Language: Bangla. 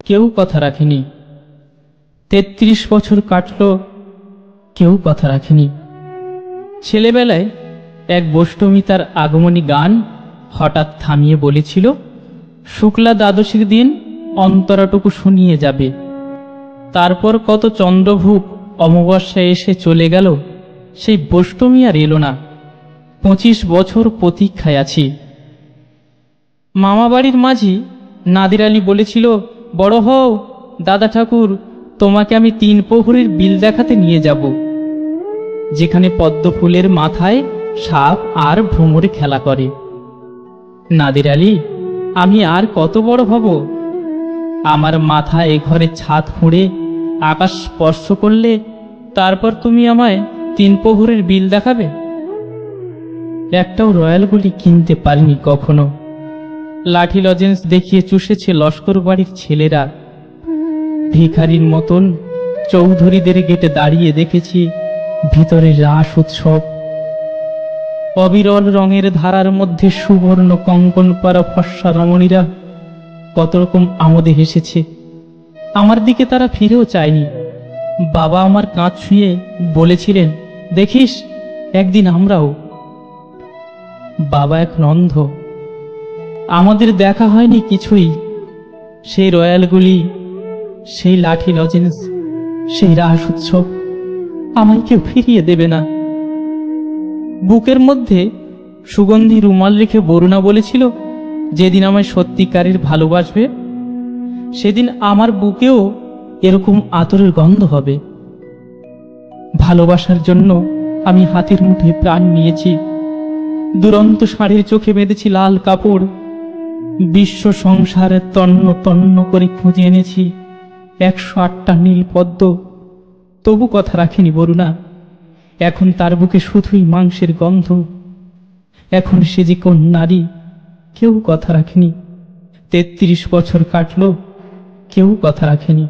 কেউ কথা রাখেনি। ৩৩ বছর কাটল, কেউ কথা রাখেনি। ছেলেবেলায় এক বৈষ্ণবী তার আগমনী গান হঠাৎ থামিয়ে বলেছিল, শুক্লা দ্বাদশীর দিন অন্তরাটুকু শুনিয়ে যাবে। তারপর কত চন্দ্রভূপ অমাবস্যায় এসে চলে গেল, সেই বৈষ্ণবী আর এলো না। ২৫ বছর প্রতীক্ষায় আছি। মামাবাড়ির মাঝি নাদির আলী বলেছিল, বড় হও দাদা ঠাকুর, তোমাকে আমি ৩ প্রহরীর বিল দেখাতে নিয়ে যাব, যেখানে পদ্ম ফুলের মাথায় সাপ আর ভ্রমরে খেলা করে। নাদির আলী, আমি আর কত বড় হব? আমার মাথা এ ঘরে ছাদ ফুঁড়ে আকাশ স্পর্শ করলে তারপর তুমি আমায় ৩ প্রহরের বিল দেখাবে? একটাও রয়্যাল গুলি কিনতে পারিনি কখনো। লাঠি লজেন্স দেখিয়ে চুষেছে লস্কর বাড়ির ছেলেরা। ভিখারির মতন চৌধুরীদের গেটে দাঁড়িয়ে দেখেছি ভিতরে রাস উৎসব। অবিরল রঙের ধারার মধ্যে সুবর্ণ কঙ্কন পারা ফর্সা রমণীরা কত রকম আমোদে হেসেছে। আমার দিকে তারা ফিরেও চায়নি। বাবা আমার কাঁধ ছুঁয়ে বলেছিলেন, দেখিস একদিন আমরাও। বাবা এখন অন্ধ। আমাদের দেখা হয়নি কিছুই। সেই রয়্যালগুলি, সেই লাঠি লজেন্স, সেই রাস উৎসব আমায় কেউ ফিরিয়ে দেবে না। বুকের মধ্যে সুগন্ধি রুমাল রেখে বরুণা বলেছিল, যেদিন আমায় সত্যিকারের ভালোবাসবে সেদিন আমার বুকেও এরকম আতরের গন্ধ হবে। ভালোবাসার জন্য আমি হাতের মুঠে প্রাণ নিয়েছি। দুরন্ত ষাঁড়ের চোখে বেঁধেছি লাল কাপড়। বিশ্ব সংসারে তন্ন তন্ন করে খুঁজে এনেছি ১০৮টা নীল পদ্ম, তবু কথা রাখিনি বরুণা। এখন তার বুকে শুধুই মাংসের গন্ধ। এখন সে যে কোন নারী, কেউ কথা রাখেনি। ৩৩ বছর কাটল, কেউ কথা রাখেনি।